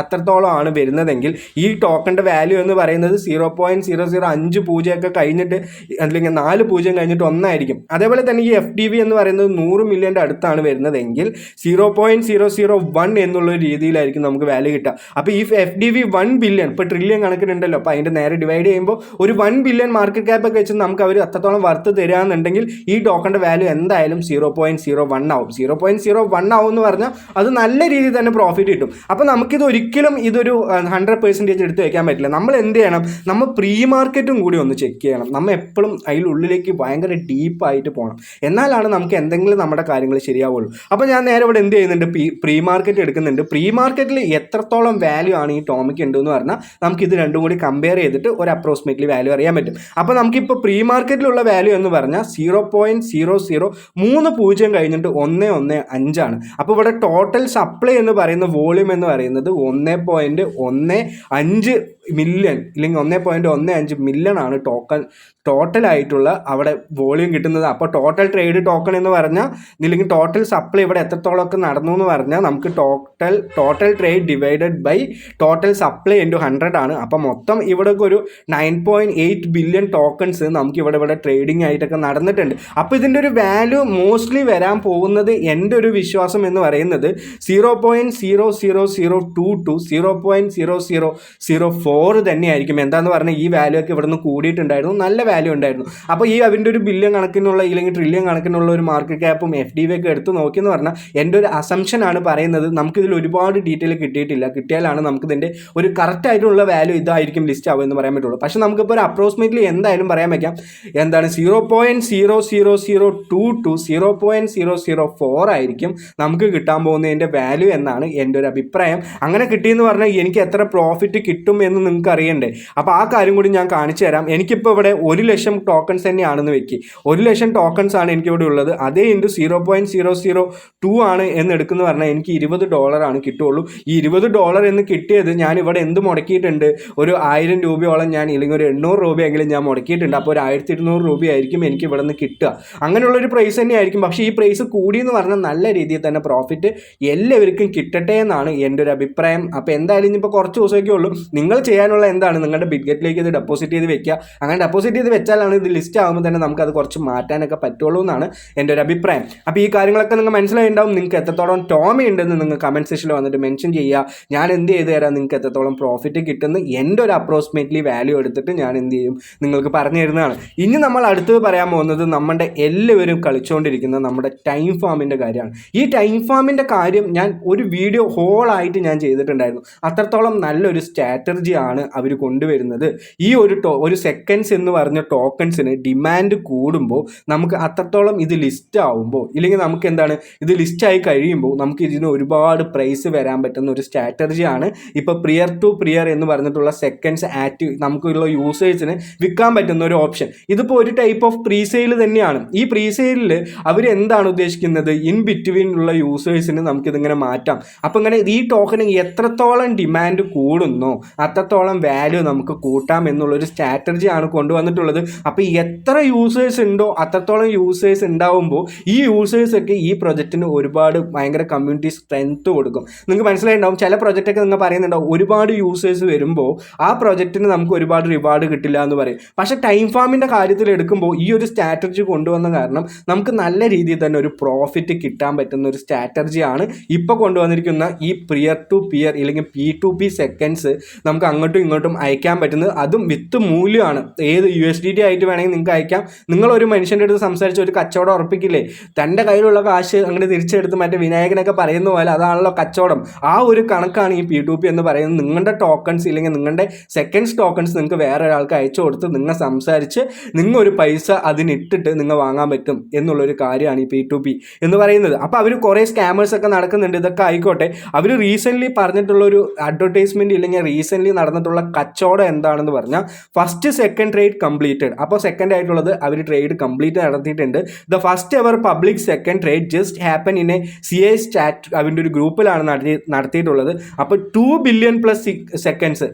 അത്രത്തോളം ആണ് വരുന്നതെങ്കിൽ ഈ ടോക്കണിൻ്റെ വാല്യൂ എന്ന് പറയുന്നത് 0.005 പൂജ്യമൊക്കെ കഴിഞ്ഞിട്ട് അല്ലെങ്കിൽ 4 പൂജ്യം കഴിഞ്ഞിട്ട് 1 ആയിരിക്കും. അതേപോലെ തന്നെ ഈ FDV എന്ന് പറയുന്നത് 100 മില്യൻ്റെ അടുത്താണ് വരുന്നതെങ്കിൽ 0.001 എന്നുള്ള രീതിയിലായിരിക്കും നമുക്ക് വാല്യൂ കിട്ടുക. അപ്പോൾ ഈ FDV 1 ബില്യൺ ഇപ്പോൾ ട്രില്യൺ കണക്കിനുണ്ടല്ലോ, അപ്പോൾ അതിൻ്റെ നേരെ ഡിവൈഡ് ചെയ്യുമ്പോൾ ഒരു 1 ബില്യൺ മാർക്കറ്റ് ക്യാപ്പ് ഒക്കെ വെച്ച് നമുക്ക് അവർ അത്രത്തോളം വർത്ത് തരികയാണെന്നുണ്ടെങ്കിൽ ഈ ടോക്കണിൻ്റെ വാല്യൂ എന്തായാലും 0.01 ആവും. 0.01 ആവും എന്ന് പറഞ്ഞാൽ അത് നല്ല രീതിയിൽ തന്നെ പ്രോഫിറ്റ് കിട്ടും. അപ്പോൾ നമുക്കിത് ഒരിക്കലും ഇതൊരു 100% എടുത്ത് വയ്ക്കാൻ പറ്റില്ല. നമ്മൾ എന്ത് ചെയ്യണം, നമ്മൾ പ്രീ മാർക്കറ്റും കൂടി ഒന്ന് ചെക്ക് ചെയ്യണം. നമ്മൾ എപ്പോഴും അതിലുള്ളിലേക്ക് ഭയങ്കര ഡീപ്പായിട്ട് പോകണം, എന്നാലാണ് നമുക്ക് എന്തെങ്കിലും നമ്മുടെ കാര്യങ്ങൾ ശരിയാവുള്ളൂ. അപ്പോൾ ഞാൻ നേരെ ഇവിടെ എന്ത് ചെയ്യുന്നുണ്ട്, പ്രീ മാർക്കറ്റ് എടുക്കുന്നുണ്ട്. പ്രീ മാർക്കറ്റിൽ എത്രത്തോളം വാല്യൂ ആണ് ഈ ടോമിക്ക് ഉണ്ടെന്ന് പറഞ്ഞാൽ നമുക്കിത് രണ്ടും കൂടി കമ്പയർ ചെയ്തിട്ട് ഒരു അപ്രോക്സിമേറ്റ്ലി വാല്യൂ അറിയാൻ പറ്റും. അപ്പോൾ നമുക്കിപ്പോൾ പ്രീ മാർക്കറ്റിലുള്ള വാല്യൂ എന്ന് പറഞ്ഞാൽ 0.003 പൂജ്യം കഴിഞ്ഞിട്ട് 115 ആണ്. അപ്പോൾ ഇവിടെ ടോട്ടൽ സപ്ലൈ എന്ന് പറയുന്ന വോളിയം എന്ന് പറയുന്നത് 1.15 മില്യൺ ഇല്ലെങ്കിൽ 1.15 മില്യൺ ആണ് ടോട്ടലായിട്ടുള്ള അവിടെ വോളിയം കിട്ടുന്നത്. അപ്പോൾ ടോട്ടൽ ട്രേഡ് ടോക്കൺ എന്ന് പറഞ്ഞാൽ ഇല്ലെങ്കിൽ ടോട്ടൽ സപ്ലൈ ഇവിടെ എത്രത്തോളമൊക്കെ നടന്നു എന്ന് പറഞ്ഞാൽ നമുക്ക് total trade divided by total supply into 100 ആണ്. അപ്പോൾ മൊത്തം ഇവിടെ ഒരു 9.8 ബില്യൺ ടോക്കൺസ് നമുക്ക് ഇവിടെ ട്രേഡിംഗ് ആയിട്ടൊക്കെ നടന്നിട്ടുണ്ട്. അപ്പോൾ ഇതിൻ്റെ ഒരു വാല്യൂ മോസ്റ്റ്ലി വരാൻ പോകുന്നത് എൻ്റെ ഒരു വിശ്വാസം എന്ന് പറയുന്നത് 0.00022 to 0.0004 തന്നെയായിരിക്കും. എന്താന്ന് പറഞ്ഞാൽ ഈ വാല്യൂ ഒക്കെ ഇവിടെ നിന്ന് കൂടിയിട്ടുണ്ടായിരുന്നു, നല്ല വാല്യൂ ഉണ്ടായിരുന്നു. അപ്പോൾ ഈ അതിൻ്റെ ഒരു ബില്യൺ കണക്കിനുള്ള ഇല്ലെങ്കിൽ ട്രില്യൺ കണക്കിനുള്ള ഒരു മാർക്കറ്റ് ക്യാപ്പും FDV ഒക്കെ എടുത്ത് നോക്കിയെന്ന് പറഞ്ഞാൽ എൻ്റെ ഒരു അസംഷനാണ് പറയുന്നത്. നമുക്കിതിൽ ഒരുപാട് ഡീറ്റെയിൽ കിട്ടിയിട്ടില്ല. കിട്ടിയാലാണ് നമുക്കിതിൻ്റെ ഒരു കറക്റ്റ് ആയിട്ടുള്ള വാല്യൂ ഇതായിരിക്കും ലിസ്റ്റ് ആവുക എന്ന് പറയാൻ പറ്റുള്ളൂ. പക്ഷേ നമുക്കിപ്പോൾ ഒരു അപ്രോക്സിമേറ്റ്ലി എന്തായാലും പറയാൻ വയ്ക്കാം എന്താണ് 0.00022 to 0.004 ആയിരിക്കും നമുക്ക് കിട്ടാൻ പോകുന്നതിൻ്റെ വാല്യൂ എന്നാണ് എൻ്റെ ഒരു അഭിപ്രായം. അങ്ങനെ കിട്ടിയെന്ന് പറഞ്ഞാൽ എനിക്ക് എത്ര പ്രോഫിറ്റ് കിട്ടും എന്ന് നിങ്ങൾക്ക് അറിയണ്ടേ? അപ്പോൾ ആ കാര്യം കൂടി ഞാൻ കാണിച്ചു തരാം. എനിക്കിപ്പോൾ ഇവിടെ 1,00,000 ടോക്കൺസ് തന്നെയാണെന്ന് വെക്കി. 1,00,000 ടോക്കൺസ് ആണ് എനിക്കിവിടെ ഉള്ളത്. അതേ ഇൻറ്റു 0.002 ആണ് എന്ന് എടുക്കുന്ന പറഞ്ഞാൽ എനിക്ക് $20 കിട്ടുള്ളൂ. ഈ $20 എന്ന് കിട്ടിയത് ഞാൻ ഇവിടെ എന്ത് മുടക്കിയിട്ടുണ്ട്? ഒരു 1000 രൂപയോളം ഞാൻ ഇല്ലെങ്കിൽ ഒരു 800 രൂപയെങ്കിലും ഞാൻ മുടക്കിയിട്ടുണ്ട്. അപ്പോൾ ഒരു 1200 രൂപയായിരിക്കും എനിക്ക് ഇവിടെ നിന്ന് കിട്ടുക. അങ്ങനെയുള്ളൊരു പ്രൈസ് തന്നെയായിരിക്കും. പക്ഷേ ഈ പ്രൈസ് കൂടിയെന്ന് പറഞ്ഞാൽ നല്ല രീതിയിൽ തന്നെ പ്രോഫിറ്റ് എല്ലാവർക്കും കിട്ടട്ടെ എന്നാണ് എൻ്റെ ഒരു അഭിപ്രായം. അപ്പോൾ എന്തായാലും ഇനിയിപ്പോൾ കുറച്ച് ദിവസമൊക്കെ ഉള്ളൂ. നിങ്ങൾ ചെയ്യാനുള്ള എന്താണ് നിങ്ങളുടെ ബിറ്റ്ഗറ്റിലേക്ക് ഇത് ഡെപ്പോസിറ്റ് ചെയ്ത് വെക്കുക. അങ്ങനെ ഡെപ്പോസിറ്റ് ചെയ്ത് വെച്ചാലാണ് ഇത് ലിസ്റ്റ് ആകുമ്പോൾ തന്നെ നമുക്കത് കുറച്ച് മാറ്റാനൊക്കെ പറ്റുള്ളൂ എന്നാണ് എൻ്റെ ഒരു അഭിപ്രായം. അപ്പോൾ ഈ കാര്യങ്ങളൊക്കെ നിങ്ങൾ മനസ്സിലായിട്ടുണ്ടാവും. നിങ്ങൾക്ക് എത്രത്തോളം ടോമി ഉണ്ടെന്ന് നിങ്ങൾ കമൻറ്റ് സെക്ഷനിൽ വന്നിട്ട് മെൻഷൻ ചെയ്യുക. ഞാൻ എന്ത് ചെയ്ത് തരാം, നിങ്ങൾക്ക് എത്രത്തോളം പ്രോഫിറ്റ് കിട്ടുന്ന എൻ്റെ ഒരു അപ്രോക്സിമേറ്റ്ലി വാല്യൂ എടുത്തിട്ട് ഞാൻ എന്ത് ചെയ്യും നിങ്ങൾക്ക് പറഞ്ഞു തരുന്നതാണ്. ഇനി നമ്മൾ അടുത്തത് പറയാൻ പോകുന്നത് നമ്മുടെ എല്ലാവരും കളിച്ചുകൊണ്ടിരിക്കുന്ന നമ്മുടെ ടൈം ഫാമിൻ്റെ കാര്യമാണ്. ഈ ടൈം ഫാമിൻ്റെ കാര്യം ഞാൻ ഒരു വീഡിയോ ഹോളായിട്ട് ഞാൻ ചെയ്തിട്ടുണ്ടായിരുന്നു. അത്രത്തോളം നല്ലൊരു സ്ട്രാറ്റജിയാണ് അവർ കൊണ്ടുവരുന്നത്. ഈ ഒരു സെക്കൻഡ്സ് എന്ന് പറഞ്ഞ ടോക്കൺസിന് ഡിമാൻഡ് കൂടുമ്പോൾ നമുക്ക് അത്രത്തോളം ഇത് ലിസ്റ്റ് ആവുമ്പോൾ ഇല്ലെങ്കിൽ നമുക്ക് എന്താണ് ഇത് ലിസ്റ്റായി കഴിയുമ്പോൾ നമുക്ക് ഇതിന് ഒരുപാട് പ്രൈസ് വരാൻ പറ്റുന്ന ഒരു സ്ട്രാറ്റജിയാണ് ഇപ്പോൾ പ്രിയർ ടു പ്രിയർ എന്ന് പറഞ്ഞിട്ടുള്ള സെക്കൻഡ്സ് ആക്റ്റീവ് നമുക്കുള്ള യൂസേഴ്സിന് വിൽക്കാൻ പറ്റുന്ന ഒരു ഓപ്ഷൻ. ഇതിപ്പോൾ ഒരു ടൈപ്പ് ഓഫ് പ്രീസെയിൽ തന്നെയാണ്. ഈ പ്രീസെയിലിൽ അവർ എന്താണ് ഉദ്ദേശിക്കുന്നത്? ഇൻ ബിറ്റ്വീൻ ഉള്ള യൂസേഴ്സിന് നമുക്കിതിങ്ങനെ മാറ്റാം. അപ്പോൾ ഇങ്ങനെ ഈ ടോക്കന് എത്രത്തോളം ഡിമാൻഡ് കൂടുന്നോ അത്രത്തോളം വാല്യൂ നമുക്ക് കൂട്ടാം എന്നുള്ളൊരു സ്ട്രാറ്റജിയാണ് കൊണ്ടുവന്നിട്ടുള്ളത്. അപ്പോൾ എത്ര യൂസേഴ്സ് ഉണ്ടോ അത്രത്തോളം യൂസേഴ്സ് ഉണ്ടാവുമ്പോൾ ഈ യൂസേഴ്സൊക്കെ ഈ പ്രൊജക്റ്റിന് ഒരുപാട് ഭയങ്കര കമ്മ്യൂണിറ്റി സ്ട്രെങ്ത് കൊടുക്കും. നിങ്ങൾക്ക് മനസ്സിലായിട്ടുണ്ടാവും. ചില പ്രൊജക്റ്റൊക്കെ നിങ്ങൾ പറയുന്നുണ്ടാവും ഒരുപാട് യൂസേഴ്സ് വരുമ്പോൾ ആ പ്രൊജക്റ്റിന് നമുക്ക് ഒരുപാട് റിവാർഡ് കിട്ടില്ല എന്ന് പറയും. പക്ഷേ ടൈം ഫാമിൻ്റെ കാര്യത്തിൽ എടുക്കുമ്പോൾ ഈ ഒരു സ്ട്രാറ്റജി കൊണ്ടുവന്ന കാരണം നമുക്ക് നല്ല രീതിയിൽ തന്നെ ഒരു പ്രോഫിറ്റ് കിട്ടാൻ പറ്റുന്ന ഒരു സ്ട്രാറ്റജിയാണ് ഇപ്പോൾ കൊണ്ടുവന്നിരിക്കുന്ന ഈ പിയർ ടു പിയർ ഇല്ലെങ്കിൽ P2P സെക്കൻഡ്സ് നമുക്ക് അങ്ങോട്ടും ഇങ്ങോട്ടും അയക്കാൻ പറ്റുന്നത്. അതും വിത്ത് മൂല്യമാണ്. ഏത് USDT ആയിട്ട് വേണമെങ്കിൽ നിങ്ങൾക്ക് അയക്കാം. നിങ്ങളൊരു മനുഷ്യൻ്റെ അടുത്ത് സംസാരിച്ച് ഒരു കച്ചവടം ഉറപ്പിക്കില്ലേ? തൻ്റെ കയ്യിലുള്ള കാശ് അങ്ങനെ തിരിച്ചെടുത്ത് മറ്റേ വിനായകനൊക്കെ പറയുന്ന പോലെ അതാണല്ലോ കച്ചവടം. ആ ഒരു കണക്കാണ് ഈ P2P എന്ന് പറയുന്നത്. നിങ്ങളുടെ ടോക്കൺസ് ഇല്ലെങ്കിൽ നിങ്ങളുടെ സെക്കൻഡ്സ് ടോക്കൺസ് നിങ്ങൾക്ക് വേറെ ഒരാൾക്ക് അയച്ചു കൊടുത്ത് നിങ്ങൾ സംസാരിച്ച് നിങ്ങൾ ഒരു പൈസ അതിനിട്ടിട്ട് നിങ്ങൾ വാങ്ങാൻ പറ്റും എന്നുള്ളൊരു കാര്യമാണ് ഈ P2P എന്ന് പറയുന്നത്. അപ്പോൾ അവർ കുറേ സ്കാമേഴ്സൊക്കെ നടക്കുന്നുണ്ട്. ഇതൊക്കെ ആയിക്കോട്ടെ, അവർ റീസെൻ്റ്ലി പറഞ്ഞിട്ടുള്ളൊരു അഡ്വർടൈസ്മെൻറ്റ് ഇല്ലെങ്കിൽ റീസെൻ്റ്ലി നടന്നിട്ടുള്ള കച്ചവടം എന്താണെന്ന് പറഞ്ഞാൽ ഫസ്റ്റ് സെക്കൻഡ് ട്രേഡ് കംപ്ലീറ്റഡ്. അപ്പോൾ സെക്കൻഡ് ആയിട്ടുള്ളത് അവർ ട്രേഡ് കംപ്ലീറ്റ് നടത്തിയിട്ടുണ്ട്. The first ever public second trade just happen in A CA stat അവൻ്റെ ഒരു ഗ്രൂപ്പിലാണ് നടത്തിയിട്ടുള്ളത്. അപ്പോൾ 2 billion plus seconds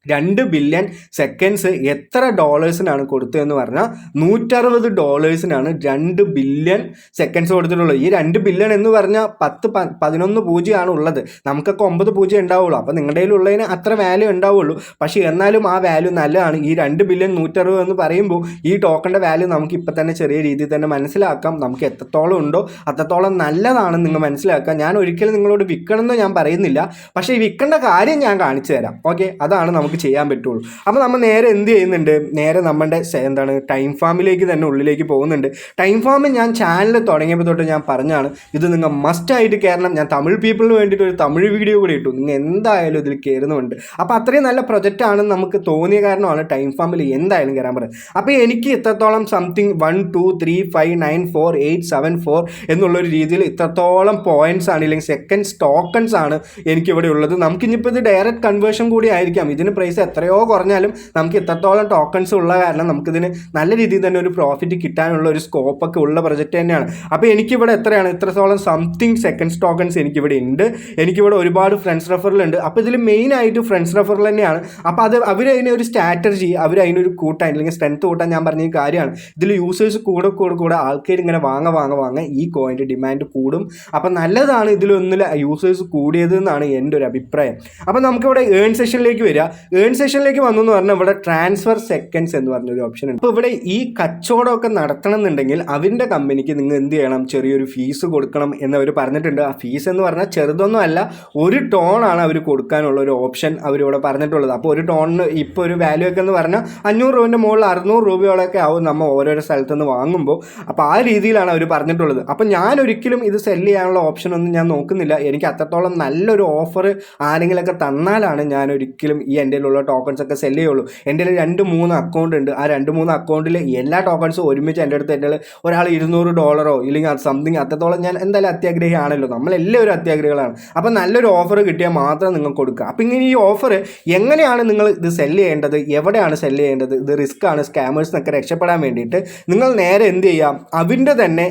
2 billion seconds എത്ര ഡോളേഴ്സിനാണ് കൊടുത്തതെന്ന് പറഞ്ഞാൽ $160 2 ബില്യൺ സെക്കൻഡ്സ് കൊടുത്തിട്ടുള്ളത്. ഈ 2 ബില്യൺ എന്ന് പറഞ്ഞാൽ 11 പൂജ്യമാണ് ഉള്ളത്. നമുക്കൊക്കെ 9 പൂജ്യം ഉണ്ടാവുള്ളൂ. അപ്പോൾ നിങ്ങളുടെ കയ്യിലുള്ളതിന് അത്ര വാല്യൂ ഉണ്ടാവുള്ളൂ. പക്ഷേ എന്നാലും ആ വാല്യൂ നല്ലതാണ്. ഈ 2 ബില്യൺ 160 എന്ന് പറയുമ്പോൾ ഈ ടോക്കണിൻ്റെ വാല്യൂ നമുക്ക് ഇപ്പം തന്നെ ചെറിയ രീതിയിൽ തന്നെ മനസ്സിലാക്കാം. നമുക്ക് എത്രത്തോളം ഉണ്ടോ അത്രത്തോളം നല്ലതാണെന്ന് നിങ്ങൾ മനസ്സിലാക്കാം. ഞാൻ ഒരിക്കലും നിങ്ങളോട് വിൽക്കണമെന്ന് ഞാൻ പറയുന്നില്ല. പക്ഷേ ഈ വിൽക്കേണ്ട കാര്യം ഞാൻ കാണിച്ചു തരാം. ഓക്കെ, അതാണ് നമുക്ക് ചെയ്യാൻ പറ്റുള്ളൂ. അപ്പോൾ നമ്മൾ നേരെ എന്ത് ചെയ്യുന്നുണ്ട്? നേരെ നമ്മുടെ എന്താണ് ടൈം ഫാമിലേക്ക് തന്നെ ഉള്ളിലേക്ക് പോകുന്നുണ്ട്. ടൈം ഫാമിൽ ഞാൻ ചാനൽ തുടങ്ങിയപ്പോൾ തൊട്ട് ഞാൻ പറഞ്ഞാണ് ഇത് നിങ്ങൾ മസ്റ്റായിട്ട് കയറണം. ഞാൻ തമിഴ് പീപ്പിളിന് വേണ്ടിയിട്ട് ഒരു തമിഴ് വീഡിയോ കൂടി ഇട്ടു. നിങ്ങൾ എന്തായാലും ഇതിൽ കയറുന്നുണ്ട്. അപ്പോൾ അത്രയും നല്ല പ്രൊജക്റ്റാണെന്ന് നമുക്ക് തോന്നിയ കാരണമാണ് ടൈം ഫാമിൽ എന്തായാലും കയറാൻ പറയുന്നത്. അപ്പോൾ എനിക്ക് ഇത്രത്തോളം സംതിങ് 1 2 3 5 9 4 8 7 4 എന്നുള്ളൊരു രീതിയിൽ ഇത്രത്തോളം പോയിന്റ്സ് ആണ് ഇല്ലെങ്കിൽ സെക്കൻഡ്സ് ടോക്കൺസ് ആണ് എനിക്കിവിടെ ഉള്ളത്. നമുക്കിനിപ്പോൾ ഇത് ഡയറക്റ്റ് കൺവേർഷൻ കൂടി ആയിരിക്കാം. ഇതിന് പ്രൈസ് എത്രയോ കുറഞ്ഞാലും നമുക്ക് ഇത്രത്തോളം ടോക്കൺസ് ഉള്ള കാരണം നമുക്കിതിന് നല്ല രീതിയിൽ തന്നെ ഒരു പ്രോഫിറ്റ് കിട്ടാനുള്ള ഒരു സ്കോപ്പൊക്കെ ഉള്ള പ്രൊജക്റ്റ് തന്നെയാണ്. അപ്പോൾ എനിക്കിവിടെ എത്രയാണ് ഇത്രത്തോളം സംതിങ് സെക്കൻഡ്സ് ടോക്കൺസ് എനിക്കിവിടെ ഉണ്ട്. എനിക്കിവിടെ ഒരുപാട് ഫ്രണ്ട്സ് റെഫറലുണ്ട്. അപ്പോൾ ഇതിൽ മെയിനായിട്ട് ഫ്രണ്ട്സ് റെഫറൽ തന്നെയാണ്. അപ്പോൾ അത് അവരതിനെ ഒരു സ്ട്രാറ്റജി അതിനൊരു കൂട്ടാൻ അല്ലെങ്കിൽ സ്ട്രെങ്ത് കൂട്ടാൻ ഞാൻ പറഞ്ഞ ഈ കാര്യമാണ്. ഇതിൽ യൂസേഴ്സ് കൂടെ ആൾക്കാർ ഇങ്ങനെ വാങ്ങ ഈ കോയിൻ്റെ ഡിമാൻഡ് കൂടും. അപ്പോൾ നല്ലതാണ് ഇതിലൊന്നിൽ യൂസേഴ്സ് കൂടിയത് എന്നാണ് എൻ്റെ ഒരു അഭിപ്രായം. അപ്പോൾ നമുക്കിവിടെ ഏൺ സെഷനിലേക്ക് വരിക. ഏൺ സെഷനിലേക്ക് വന്നു എന്ന് പറഞ്ഞാൽ ഇവിടെ ട്രാൻസ്ഫർ സെക്കൻഡ്സ് എന്ന് പറഞ്ഞൊരു ഓപ്ഷൻ ഉണ്ട്. അപ്പോൾ ഇവിടെ ഈ കച്ചവടമൊക്കെ നടത്തണം എന്നുണ്ടെങ്കിൽ അവൻ്റെ കമ്പനിക്ക് നിങ്ങൾ എന്ത് ചെയ്യണം, ചെറിയൊരു ഫീസ് കൊടുക്കണം എന്നവർ പറഞ്ഞിട്ടുണ്ട്. ആ ഫീസ് എന്ന് പറഞ്ഞാൽ ചെറുതൊന്നും അല്ല, ഒരു ടോണാണ് അവർ കൊടുക്കാനുള്ള ഒരു ഓപ്ഷൻ അവരിവിടെ പറഞ്ഞിട്ടുള്ളത്. അപ്പോൾ ഒരു ടോണിന് ഇപ്പോൾ ഒരു വാല്യൂ ഒക്കെ എന്ന് പറഞ്ഞാൽ 500 രൂപേൻ്റെ മുകളിൽ 600 രൂപയോളൊക്കെ ആവും നമ്മൾ ഓരോരോ സ്ഥലത്തുനിന്ന് വാങ്ങുമ്പോൾ. അപ്പോൾ ആ രീതിയിലാണ് അവർ പറഞ്ഞിട്ടുള്ളത്. അപ്പോൾ ഞാൻ ഒരിക്കലും ഇത് സെല്ല് ചെയ്യാനുള്ള ഓപ്ഷനൊന്നും ഞാൻ നോക്കുന്നില്ല. എനിക്ക് അത്രത്തോളം നല്ലൊരു ഓഫർ ആരെങ്കിലുമൊക്കെ തന്നാലാണ് ഞാൻ ഒരിക്കലും ഈ എൻ്റെ ഉള്ള ടോക്കൺസ് ഒക്കെ സെല്ല് ചെയ്യുള്ളൂ. എൻ്റെ 2-3 അക്കൗണ്ട് ഉണ്ട്. ആ 2-3 അക്കൗണ്ടിൽ എല്ലാ ടോക്കൺസും ഒരുമിച്ച് എൻ്റെ അടുത്ത് ഒരാൾ $200 ഇല്ലെങ്കിൽ സംതിങ് അത്രത്തോളം ഞാൻ എന്തായാലും അത്യാഗ്രഹിയാണല്ലോ, നമ്മളെല്ലാവരും അത്യാഗ്രഹികളാണ്. അപ്പം നല്ലൊരു ഓഫർ കിട്ടിയാൽ മാത്രം നിങ്ങൾ കൊടുക്കുക. അപ്പം ഇങ്ങനെ ഈ ഓഫർ എങ്ങനെയാണ് നിങ്ങൾ ഇത് സെല്ല് ചെയ്യേണ്ടത്, എവിടെയാണ് സെല്ല് ചെയ്യേണ്ടത്, ഇത് റിസ്ക് ആണ്, സ്കാമേഴ്സിനൊക്കെ രക്ഷപ്പെടാൻ വേണ്ടിയിട്ട് നിങ്ങൾ നേരെ എന്ത് ചെയ്യാം, അതിൻ്റെ തന്നെ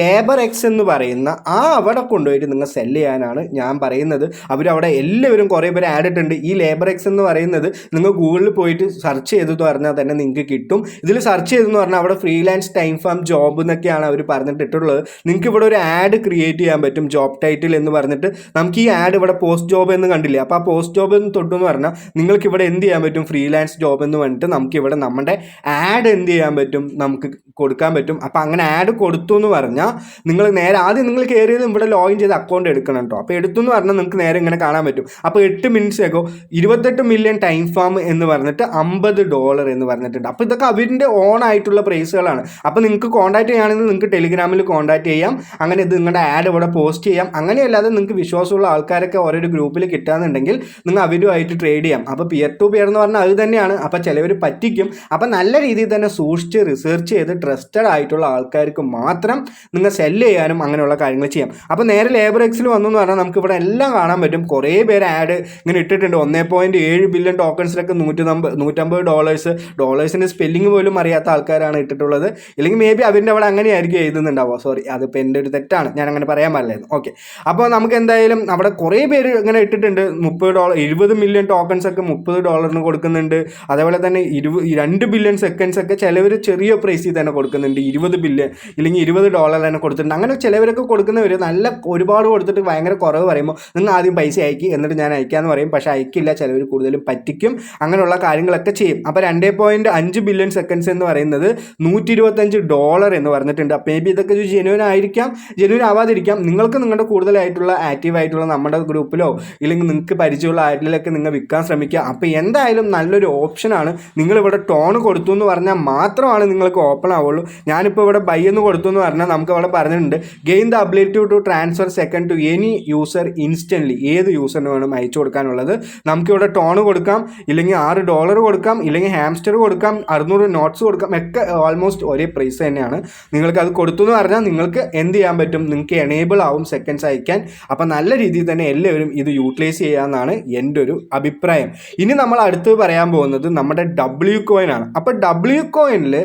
ലേബർ എക്സ് എന്ന് പറയുന്ന അവിടെ കൊണ്ടുപോയിട്ട് നിങ്ങൾ സെല്ല് ചെയ്യാനാണ് ഞാൻ പറയുന്നത്. അവരവിടെ എല്ലാവരും കുറേ പേര് ആഡ് ഇട്ടുണ്ട്. ഈ ലേബർ എക്സ് എന്ന് പറയുന്നത് നിങ്ങൾ ഗൂഗിളിൽ പോയിട്ട് സെർച്ച് ചെയ്തെന്ന് പറഞ്ഞാൽ തന്നെ നിങ്ങൾക്ക് കിട്ടും. ഇതിൽ സെർച്ച് ചെയ്തെന്ന് പറഞ്ഞാൽ അവിടെ ഫ്രീലാൻസ് ടൈം ഫാം ജോബ് എന്നൊക്കെയാണ് അവർ പറഞ്ഞിട്ടുള്ളത്. നിങ്ങൾക്ക് ഇവിടെ ഒരു ആഡ് ക്രിയേറ്റ് ചെയ്യാൻ പറ്റും, ജോബ് ടൈറ്റിൽ എന്ന് പറഞ്ഞിട്ട്. നമുക്ക് ഈ ആഡ് ഇവിടെ പോസ്റ്റ് ജോബ് എന്ന് കണ്ടില്ലേ, അപ്പോൾ ആ പോസ്റ്റ് ജോബ് എന്ന് തൊട്ടെന്ന് പറഞ്ഞാൽ നിങ്ങൾക്ക് ഇവിടെ എന്ത് ചെയ്യാൻ പറ്റും, ഫ്രീലാൻസ് ജോബ് എന്ന് പറഞ്ഞിട്ട് നമുക്ക് ഇവിടെ നമ്മുടെ ആഡ് എന്ത് ചെയ്യാൻ പറ്റും, നമുക്ക് കൊടുക്കാൻ പറ്റും. അപ്പോൾ അങ്ങനെ ആഡ് കൊടുത്തു എന്ന് പറഞ്ഞാൽ നിങ്ങൾ നേരെ ആദ്യം നിങ്ങൾ കയറിയത് ഇവിടെ ലോഗിൻ ചെയ്ത് അക്കൗണ്ട് എടുക്കണം കേട്ടോ. അപ്പോൾ എടുത്തു എന്ന് പറഞ്ഞാൽ നിങ്ങൾക്ക് നേരെ ഇങ്ങനെ കാണാൻ പറ്റും. അപ്പോൾ 8 മിനിറ്റ്സേക്കോ 28 മില്യൺ ടൈം ഫാം എന്ന് പറഞ്ഞിട്ട് $50 എന്ന് പറഞ്ഞിട്ടുണ്ട്. അപ്പോൾ ഇതൊക്കെ അവരുടെ ഓൺ ആയിട്ടുള്ള പ്രൈസുകളാണ്. അപ്പോൾ നിങ്ങൾക്ക് കോൺടാക്ട് ചെയ്യുകയാണെങ്കിൽ നിങ്ങൾക്ക് ടെലിഗ്രാമിൽ കോൺടാക്ട് ചെയ്യാം. അങ്ങനെ ഇത് നിങ്ങളുടെ ആഡ് ഇവിടെ പോസ്റ്റ് ചെയ്യാം. അങ്ങനെയല്ലാതെ നിങ്ങൾക്ക് വിശ്വാസമുള്ള ആൾക്കാരൊക്കെ ഓരോ ഗ്രൂപ്പിൽ കിട്ടുകയാണെന്നുണ്ടെങ്കിൽ നിങ്ങൾ അവരുമായിട്ട് ട്രേഡ് ചെയ്യാം. അപ്പോൾ പിയർ ടു പിയർ എന്ന് പറഞ്ഞാൽ അത് തന്നെയാണ്. അപ്പോൾ ചിലവർ പറ്റിക്കും. അപ്പോൾ നല്ല രീതിയിൽ തന്നെ സൂക്ഷിച്ച് റിസർച്ച് ചെയ്ത് ട്രസ്റ്റഡ് ആയിട്ടുള്ള ആൾക്കാർക്ക് മാത്രം നിങ്ങൾ സെല്ല് ചെയ്യാനും അങ്ങനെയുള്ള കാര്യങ്ങൾ ചെയ്യാം. അപ്പോൾ നേരെ ലേബർ എക്സിൽ വന്നു എന്ന് പറഞ്ഞാൽ നമുക്ക് ഇവിടെ എല്ലാം കാണാൻ പറ്റും. കുറേ പേര് ആഡ് ഇങ്ങനെ ഇട്ടിട്ടുണ്ട്. 1.7 ബില്യൺ ടോക്കൺസിലൊക്കെ $150. ഡോളേഴ്സിൻ്റെ സ്പെല്ലിംഗ് പോലും അറിയാത്ത ആൾക്കാരാണ് ഇട്ടിട്ടുള്ളത്. ഇല്ലെങ്കിൽ മേ ബി അവരുടെ അവിടെ അങ്ങനെയായിരിക്കും എഴുതുന്നുണ്ടാവുക. സോറി, അതിപ്പോൾ എൻ്റെ ഒരു തെറ്റാണ്, ഞാൻ അങ്ങനെ പറയാൻ പാടില്ലായിരുന്നു. ഓക്കെ, അപ്പോൾ നമുക്ക് എന്തായാലും അവിടെ കുറേ പേര് ഇങ്ങനെ ഇട്ടിട്ടുണ്ട്. $30 20 മില്യൺ ടോക്കൺസ് ഒക്കെ $30 കൊടുക്കുന്നുണ്ട്. അതേപോലെ തന്നെ 2 ബില്യൺ സെക്കൻഡ്സ് ഒക്കെ ചിലവർ ചെറിയ പ്രൈസിൽ തന്നെ കൊടുക്കുന്നുണ്ട്. 20 ബില്യൺ ഇല്ലെങ്കിൽ $20 തന്നെ കൊടുത്തിട്ടുണ്ട്. അങ്ങനെ ചിലവരൊക്കെ കൊടുക്കുന്നവർ നല്ല ഒരുപാട് കൊടുത്തിട്ട് ഭയങ്കര കുറവ് പറയുമ്പോൾ നിങ്ങൾ ആദ്യം പൈസ അയക്കി എന്നിട്ട് ഞാൻ അയക്കാമെന്ന് പറയും. പക്ഷേ അയക്കില്ല, ചിലവർ കൂടുതലും പറ്റിക്കും, അങ്ങനെയുള്ള കാര്യങ്ങളൊക്കെ ചെയ്യും. അപ്പോൾ 2.5 ബില്യൺ സെക്കൻഡ്സ് എന്ന് പറയുന്നത് $125 എന്ന് പറഞ്ഞിട്ടുണ്ട്. അപ്പോൾ മേ ബി ഇതൊക്കെ ജെന്യൂൻ ആയിരിക്കാം, ജെന്യൂൻ ആവാതിരിക്കാം. നിങ്ങൾക്ക് നിങ്ങളുടെ കൂടുതലായിട്ടുള്ള ആക്റ്റീവായിട്ടുള്ള നമ്മുടെ ഗ്രൂപ്പിലോ ഇല്ലെങ്കിൽ നിങ്ങൾക്ക് പരിചയമുള്ള ആരിലൊക്കെ നിങ്ങൾ വിൽക്കാൻ ശ്രമിക്കുക. അപ്പോൾ എന്തായാലും നല്ലൊരു ഓപ്ഷനാണ്. നിങ്ങളിവിടെ ടോൺ കൊടുത്തു എന്ന് പറഞ്ഞാൽ മാത്രമാണ് നിങ്ങൾക്ക് ഓപ്പൺ ആവുള്ളൂ. ഞാനിപ്പോൾ ഇവിടെ ബൈ എന്ന് കൊടുത്തു എന്ന് പറഞ്ഞാൽ നമുക്ക് അവിടെ പറഞ്ഞിട്ടുണ്ട് gain the ability to transfer second to any user instantly. ഏത് യൂസറിന് വേണം അയച്ചു കൊടുക്കാനുള്ളത്. നമുക്കിവിടെ ടോൺ കൊടുക്കാം, ഇല്ലെങ്കിൽ $6 കൊടുക്കാം, ഇല്ലെങ്കിൽ ഹാംസ്റ്റർ കൊടുക്കാം, 600 നോട്ട്സ് കൊടുക്കാം. ഒക്കെ ഓൾമോസ്റ്റ് ഒരേ പ്രൈസ് തന്നെയാണ്. നിങ്ങൾക്ക് അത് കൊടുത്തു എന്ന് പറഞ്ഞാൽ നിങ്ങൾക്ക് എന്ത് ചെയ്യാൻ പറ്റും, നിങ്ങൾക്ക് എനേബിൾ ആവും സെക്കൻഡ്സ് അയക്കാൻ. അപ്പോൾ നല്ല രീതിയിൽ തന്നെ എല്ലാവരും ഇത് യൂട്ടിലൈസ് ചെയ്യാമെന്നാണ് എൻ്റെ ഒരു അഭിപ്രായം. ഇനി നമ്മൾ അടുത്ത് പറയാൻ പോകുന്നത് നമ്മുടെ W കോയിൻ ആണ്. അപ്പോൾ W കോയിനിൽ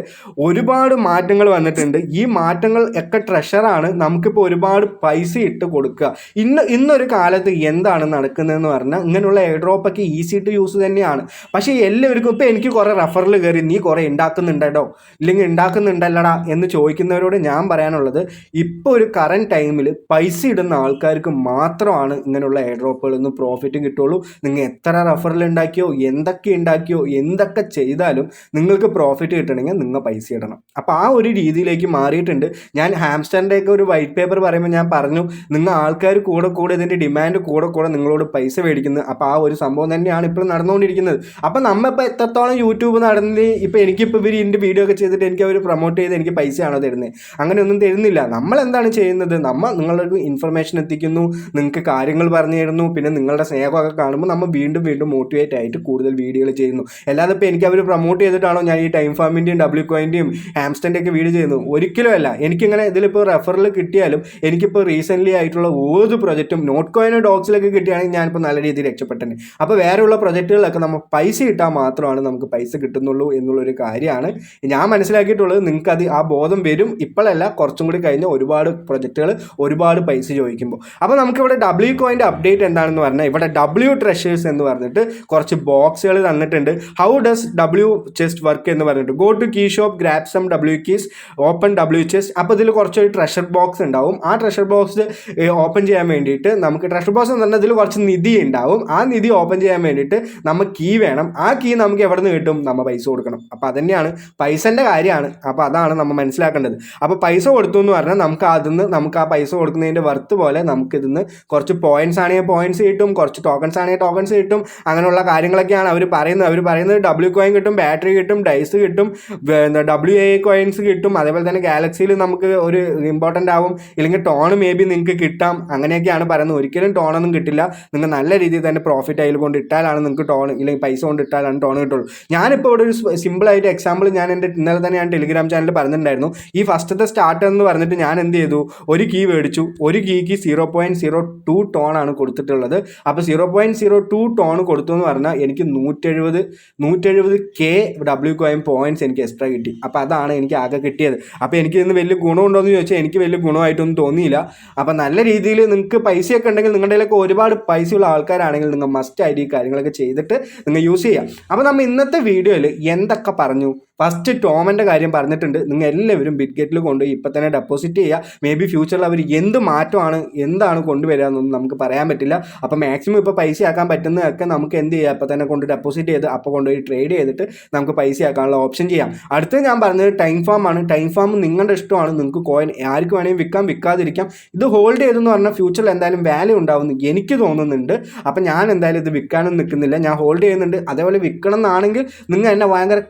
ഒരുപാട് മാറ്റങ്ങൾ വന്നിട്ടുണ്ട്. ഈ മാറ്റങ്ങൾ ഒക്കെ ട്രഷറാണ്. നമുക്കിപ്പോൾ ഒരുപാട് പൈസ ഇട്ട് കൊടുക്കുക. ഇന്നൊരു കാലത്ത് എന്താണ് നടക്കുന്നതെന്ന് പറഞ്ഞാൽ ഇങ്ങനെയുള്ള എയർ ഡ്രോപ്പൊക്കെ ഈസി ടു യൂസ് തന്നെയാണ്. പക്ഷേ എല്ലാവർക്കും ഇപ്പോൾ എനിക്ക് കുറേ റഫറിൽ കയറി നീ കുറേ ഉണ്ടാക്കുന്നുണ്ടോ ഇല്ലെങ്കിൽ ഉണ്ടാക്കുന്നുണ്ടല്ലടാ എന്ന് ചോദിക്കുന്നവരോട് ഞാൻ പറയാനുള്ളത്, ഇപ്പോൾ ഒരു കറൻറ്റ് ടൈമിൽ പൈസ ഇടുന്ന ആൾക്കാർക്ക് മാത്രമാണ് ഇങ്ങനെയുള്ള എയർ ഡ്രോപ്പുകളിൽ നിന്ന് പ്രോഫിറ്റും കിട്ടുള്ളൂ. നിങ്ങൾ എത്ര റഫറിൽ ഉണ്ടാക്കിയോ എന്തൊക്കെ ചെയ്താലും നിങ്ങൾക്ക് പ്രോഫിറ്റ് കിട്ടണമെങ്കിൽ നിങ്ങൾ പൈസ ഇടണം. അപ്പോൾ ആ ഒരു രീതിയിലേക്ക് മാറിയിട്ടുണ്ട്. ഞാൻ ഹാംസ്റ്ററിൻ്റെയൊക്കെ ഒരു വൈറ്റ് പേപ്പർ പറയുമ്പോൾ ഞാൻ പറഞ്ഞു നിങ്ങൾ ആൾക്കാർ കൂടെ ഇതിൻ്റെ ഡിമാൻഡ് കൂടെ നിങ്ങളോട് പൈസ മേടിക്കുന്നത്. അപ്പോൾ ആ ഒരു സംഭവം തന്നെയാണ് ഇപ്പോൾ നടന്നുകൊണ്ടിരിക്കുന്നത്. അപ്പോൾ നമ്മളിപ്പോൾ എത്രത്തോളം യൂട്യൂബ് നടന്ന് ഇപ്പോൾ എനിക്കിപ്പോൾ ഇവർ ഇതിൻ്റെ വീഡിയോ ഒക്കെ ചെയ്തിട്ട് എനിക്ക് അവർ പ്രൊമോട്ട് ചെയ്ത് എനിക്ക് പൈസയാണോ തരുന്നത്? അങ്ങനെയൊന്നും തരുന്നില്ല. നമ്മൾ എന്താണ് ചെയ്യുന്നത്, നമ്മൾ നിങ്ങളുടെ ഇൻഫർമേഷൻ എത്തിക്കുന്നു, നിങ്ങൾക്ക് കാര്യങ്ങൾ പറഞ്ഞു തരുന്നു, പിന്നെ നിങ്ങളുടെ സ്നേഹമൊക്കെ കാണുമ്പോൾ നമ്മൾ വീണ്ടും മോട്ടിവേറ്റ് ആയിട്ട് കൂടുതൽ വീഡിയോകൾ ചെയ്യുന്നു. അല്ലാതെ ഇപ്പോൾ എനിക്ക് അവർ പ്രൊമോട്ട് ചെയ്തിട്ടാണോ ഞാൻ ഈ ടൈം ഫാമിൻ്റെയും W കോയിൻ്റെയും ഹാംസ്റ്ററിൻ്റെ ഒക്കെ വീഡിയോ ചെയ്യുന്നു? ഒരിക്കലും അല്ല. എനിക്കിങ്ങനെ ഇതിലിപ്പോൾ റെഫറിൽ കിട്ടിയാലും എനിക്കിപ്പോൾ റീസെൻ്റ്ലി ആയിട്ടുള്ള ഏത് പ്രൊജക്റ്റും നോട്ട് കോയിനോ ഡോക്സിലൊക്കെ കിട്ടുകയാണെങ്കിൽ ഞാനിപ്പോൾ നല്ല രീതിയിൽ രക്ഷപ്പെട്ടു. അപ്പോൾ വേറെയുള്ള പ്രൊജക്റ്റുകളിലൊക്കെ നമ്മൾ പൈസ ഇട്ടാൽ മാത്രമാണ് നമുക്ക് പൈസ കിട്ടുന്നുള്ളൂ എന്നുള്ളൊരു കാര്യമാണ് ഞാൻ മനസ്സിലാക്കിയിട്ടുള്ളത്. നിങ്ങൾക്കത് ആ ബോധം വരും. ഇപ്പോഴല്ല, കുറച്ചും കൂടി കഴിഞ്ഞ് ഒരുപാട് പ്രൊജക്റ്റുകൾ ഒരുപാട് പൈസ ചോദിക്കുമ്പോൾ. അപ്പോൾ നമുക്കിവിടെ W കോയിൻ്റെ അപ്ഡേറ്റ് എന്താണെന്ന് പറഞ്ഞാൽ ഇവിടെ W ട്രഷേഴ്സ് എന്ന് പറഞ്ഞിട്ട് കുറച്ച് ബോക്സുകൾ തന്നിട്ടുണ്ട്. How does W chest work എന്ന് പറഞ്ഞിട്ട് go to key shop grab some W keys open W chest. അപ്പോൾ ഇതിൽ കുറച്ചൊരു ട്രഷർ ബോക്സ് ഉണ്ടാവും. ആ ട്രഷർ ബോക്സ് ഓപ്പൺ ചെയ്യാൻ വേണ്ടിയിട്ട് നമുക്ക് ട്രഷർ ബോക്സ് എന്ന് പറഞ്ഞാൽ ഇതിൽ കുറച്ച് നിധി ഉണ്ടാവും. ആ നിധി ഓപ്പൺ ചെയ്യാൻ വേണ്ടിയിട്ട് വേണ്ടിയിട്ട് നമ്മൾ കീ വേണം. ആ കീ നമുക്ക് എവിടെ നിന്ന് കിട്ടും? നമ്മൾ പൈസ കൊടുക്കണം. അപ്പോൾ അതന്നെയാണ് പൈസൻ്റെ കാര്യമാണ്. അപ്പോൾ അതാണ് നമ്മൾ മനസ്സിലാക്കേണ്ടത്. അപ്പോൾ പൈസ കൊടുത്തു എന്ന് പറഞ്ഞാൽ നമുക്ക് അതിന്ന് നമുക്ക് ആ പൈസ കൊടുക്കുന്നതിൻ്റെ വർത്ത് പോലെ നമുക്ക് ഇതിന്ന് കുറച്ച് പോയിന്റ്സ് ആണെങ്കിൽ പോയിന്റ്സ് കിട്ടും, കുറച്ച് ടോക്കൺസ് ആണെങ്കിൽ ടോക്കൺസ് കിട്ടും. അങ്ങനെയുള്ള കാര്യങ്ങളൊക്കെയാണ് അവർ പറയുന്നത് ഡബ്ല്യു കോയിൻ കിട്ടും, ബാറ്ററി കിട്ടും, ഡൈസ് കിട്ടും, WA കോയിൻസ് കിട്ടും. അതേപോലെ തന്നെ ഗാലക്സിയിൽ നമുക്ക് ഒരു ഇമ്പോർട്ടൻ്റ് ആവും, ഇല്ലെങ്കിൽ ടോൺ മേ ബി നിങ്ങൾക്ക് കിട്ടാം. അങ്ങനെയൊക്കെയാണ് പറയുന്നത്. ഒരിക്കലും ടോണൊന്നും കിട്ടില്ല. നിങ്ങൾ നല്ല രീതിയിൽ തന്നെ പ്രോഫിറ്റ് അതിൽ കൊണ്ട് ഇട്ടാലാണ് നിങ്ങൾക്ക് ടോൺ, ഇല്ലെങ്കിൽ പൈസ കൊണ്ട് ഇട്ടാലാണ് ടോൺ കിട്ടുള്ളൂ. ഞാനിപ്പോൾ ഇവിടെ ഒരു സിമ്പിളായിട്ട് എക്സാമ്പിൾ ഞാൻ ഇന്നലെ തന്നെ ഞാൻ ടെലിഗ്രാം ചാനലിൽ പറഞ്ഞിട്ടുണ്ടായിരുന്നു. ഈ ഫസ്റ്റത്തെ സ്റ്റാർട്ടർ എന്ന് പറഞ്ഞിട്ട് ഞാൻ എന്ത് ചെയ്തു, ഒരു കീ മേടിച്ചു. ഒരു കീക്ക് 0.02 ടോൺ ആണ് കൊടുത്തിട്ടുള്ളത്. അപ്പോൾ 0.02 ടോൺ കൊടുത്തു എന്ന് പറഞ്ഞാൽ എനിക്ക് 170K ഡബ്ല്യു കോയിൻ പോയിന്റ്സ് എനിക്ക് എക്സ്ട്രാ കിട്ടി. അപ്പോൾ അതാണ് എനിക്ക് ആകെ കിട്ടിയത്. അപ്പോൾ എനിക്ക് ഇന്ന് വലിയ ഗുണമുണ്ടോ എന്ന് ചോദിച്ചാൽ എനിക്ക് വലിയ ഗുണമായിട്ടൊന്നും തോന്നിയില്ല. അപ്പോൾ നല്ല രീതിയിൽ നിങ്ങൾക്ക് പൈസയൊക്കെ ഉണ്ടെങ്കിൽ, നിങ്ങളുടെ കയ്യിലൊക്കെ ഒരുപാട് പൈസയുള്ള ആൾക്കാരാണെങ്കിൽ നിങ്ങൾ മസ്റ്റ് ആയിട്ട് ഈ കാര്യങ്ങളൊക്കെ ചെയ്തിട്ട് നിങ്ങൾ യൂസ് ചെയ്യാം. അപ്പോൾ നമ്മൾ ഇന്നത്തെ വീഡിയോയിൽ എന്തൊക്കെ പറഞ്ഞു? ഫസ്റ്റ് ടോമൻ്റെ കാര്യം പറഞ്ഞിട്ടുണ്ട്. നിങ്ങൾ എല്ലാവരും ബിറ്റ്ഗെറ്റിൽ കൊണ്ടുപോയി ഇപ്പം തന്നെ ഡെപ്പോസിറ്റ് ചെയ്യുക. മേ ബി ഫ്യൂച്ചറിൽ അവർ എന്ത് മാറ്റമാണ് എന്താണ് കൊണ്ടുവരിക എന്നൊന്നും നമുക്ക് പറയാൻ പറ്റില്ല. അപ്പോൾ മാക്സിമം ഇപ്പോൾ പൈസ ആക്കാൻ പറ്റുന്നതൊക്കെ നമുക്ക് എന്ത് ചെയ്യുക, അപ്പോൾ തന്നെ കൊണ്ട് ഡെപ്പോസിറ്റ് ചെയ്ത് അപ്പോൾ കൊണ്ടുപോയി ട്രേഡ് ചെയ്തിട്ട് നമുക്ക് പൈസ ആക്കാനുള്ള ഓപ്ഷൻ ചെയ്യാം. അടുത്ത് ഞാൻ പറഞ്ഞത് ടൈം ഫാം ആണ്. ടൈം ഫാം നിങ്ങളുടെ ഇഷ്ടമാണ്. നിങ്ങൾക്ക് കോയിൻ ആർക്ക് വേണമെങ്കിൽ വിൽക്കാം, വിൽക്കാതിരിക്കാം. ഇത് ഹോൾഡ് ചെയ്തെന്ന് പറഞ്ഞാൽ ഫ്യൂച്ചറിൽ എന്തായാലും വാല്യൂ ഉണ്ടാവുമെന്ന് എനിക്ക് തോന്നുന്നുണ്ട്. അപ്പോൾ ഞാൻ എന്തായാലും ഇത് വിൽക്കാനും നിൽക്കുന്നില്ല, ഞാൻ ഹോൾഡ് ചെയ്യുന്നുണ്ട്. അതേപോലെ വിൽക്കണം എന്നാണെങ്കിൽ നിങ്ങൾ എന്നെ ഭയങ്കര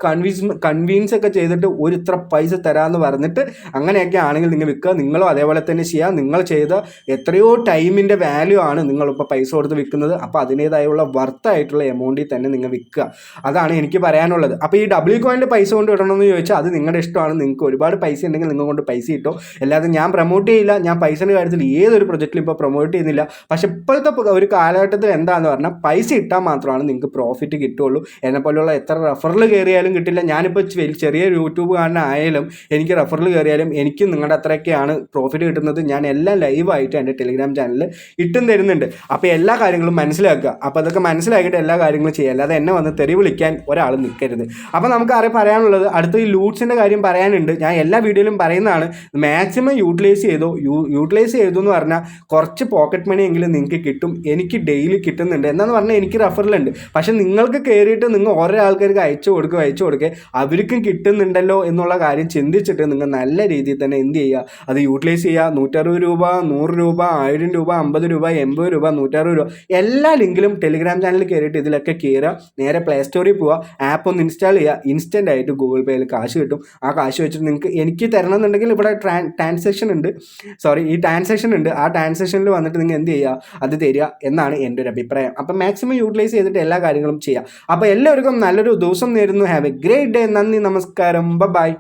കൺവീൻസ് ഒക്കെ ചെയ്തിട്ട് ഒരു ഇത്ര പൈസ തരാമെന്ന് പറഞ്ഞിട്ട് അങ്ങനെയൊക്കെ ആണെങ്കിൽ നിങ്ങൾ വിൽക്കുക. നിങ്ങളും അതേപോലെ തന്നെ ചെയ്യുക. നിങ്ങൾ ചെയ്ത എത്രയോ ടൈമിൻ്റെ വാല്യൂ ആണ് നിങ്ങളിപ്പോൾ പൈസ കൊടുത്ത് വിൽക്കുന്നത്. അപ്പോൾ അതിൻ്റേതായുള്ള വർത്തായിട്ടുള്ള എമൗണ്ടിൽ തന്നെ നിങ്ങൾ വിൽക്കുക. അതാണ് എനിക്ക് പറയാനുള്ളത്. അപ്പോൾ ഈ ഡബ്ല്യു കോയിൻ്റെ പൈസ കൊണ്ട് ഇടണമെന്ന് ചോദിച്ചാൽ അത് നിങ്ങളുടെ ഇഷ്ടമാണ്. നിങ്ങൾക്ക് ഒരുപാട് പൈസ ഉണ്ടെങ്കിൽ നിങ്ങൾ കൊണ്ട് പൈസ കിട്ടും. അല്ലാതെ ഞാൻ പ്രൊമോട്ട് ചെയ്യില്ല. ഞാൻ പൈസയുടെ കാര്യത്തിൽ ഏതൊരു പ്രൊജക്റ്റിലും ഇപ്പോൾ പ്രൊമോട്ട് ചെയ്യുന്നില്ല. പക്ഷേ ഇപ്പോഴത്തെ ഒരു കാലഘട്ടത്തിൽ എന്താണെന്ന് പറഞ്ഞാൽ പൈസ ഇട്ടാൽ മാത്രമാണ് നിങ്ങൾക്ക് പ്രോഫിറ്റ് കിട്ടുള്ളൂ. എന്നെപ്പോലുള്ള എത്ര റെഫറൽ കയറിയാലും കിട്ടില്ല. ഞാനിപ്പോൾ ചെറിയ യൂട്യൂബുകാരനായാലും എനിക്ക് റെഫറൽ കയറിയാലും എനിക്ക് നിങ്ങളുടെ അത്രയൊക്കെയാണ് പ്രോഫിറ്റ് കിട്ടുന്നത്. ഞാൻ എല്ലാം ലൈവായിട്ട് എൻ്റെ ടെലിഗ്രാം ചാനലിൽ ഇട്ടും തരുന്നുണ്ട്. അപ്പോൾ എല്ലാ കാര്യങ്ങളും മനസ്സിലാക്കുക. അപ്പോൾ അതൊക്കെ മനസ്സിലാക്കിയിട്ട് എല്ലാ കാര്യങ്ങളും ചെയ്യുക. അല്ലാതെ എന്നെ വന്ന് തെറി വിളിക്കാൻ ഒരാൾ നിൽക്കരുത്. അപ്പോൾ നമുക്ക് പറയാനുള്ളത് അടുത്ത ഈ ലൂട്ട്സിൻ്റെ കാര്യം പറയാനുണ്ട്. ഞാൻ എല്ലാ വീഡിയോയിലും പറയുന്നതാണ്. മാക്സിമം യൂട്ടിലൈസ് ചെയ്തു എന്ന് പറഞ്ഞാൽ കുറച്ച് പോക്കറ്റ് മണി എങ്കിലും നിങ്ങൾക്ക് കിട്ടും. എനിക്ക് ഡെയിലി കിട്ടുന്നുണ്ട്. എന്താണെന്ന് പറഞ്ഞാൽ എനിക്ക് റെഫറലുണ്ട്. പക്ഷേ നിങ്ങൾക്ക് കയറിയിട്ട് നിങ്ങൾ ഓരോ ആൾക്കാർക്ക് അയച്ചു കൊടുക്കുക അവർക്കും കിട്ടുന്നുണ്ടല്ലോ എന്നുള്ള കാര്യം ചിന്തിച്ചിട്ട് നിങ്ങൾ നല്ല രീതിയിൽ തന്നെ എന്ത് ചെയ്യുക, അത് യൂട്ടിലൈസ് ചെയ്യുക. 160 രൂപ, 100 രൂപ, 1000 രൂപ, 50 രൂപ, 80 രൂപ, 160 രൂപ എല്ലാ ലിങ്കിലും ടെലിഗ്രാം ചാനലിൽ കയറിയിട്ട് ഇതിലൊക്കെ കയറുക. നേരെ പ്ലേ സ്റ്റോറിൽ പോവുക, ആപ്പ് ഒന്ന് ഇൻസ്റ്റാൾ ചെയ്യുക. ഇൻസ്റ്റൻ്റ് ആയിട്ട് ഗൂഗിൾ പേയിൽ കാശ് കിട്ടും. ആ കാശ് വെച്ചിട്ട് നിങ്ങൾക്ക് എനിക്ക് തരണം എന്നുണ്ടെങ്കിൽ ഇവിടെ ട്രാൻസാക്ഷൻ ഉണ്ട്. ആ ട്രാൻസാക്ഷനിൽ വന്നിട്ട് നിങ്ങൾ എന്ത് ചെയ്യുക, അത് തരിക എന്നാണ് എൻ്റെ ഒരു അഭിപ്രായം. അപ്പം മാക്സിമം യൂട്ടിലൈസ് ചെയ്തിട്ട് എല്ലാ കാര്യങ്ങളും ചെയ്യുക. അപ്പോൾ എല്ലാവർക്കും നല്ലൊരു ദിവസം നേരുന്നു. Have A great day. നന്ദി, നമസ്കാരം, ബൈ.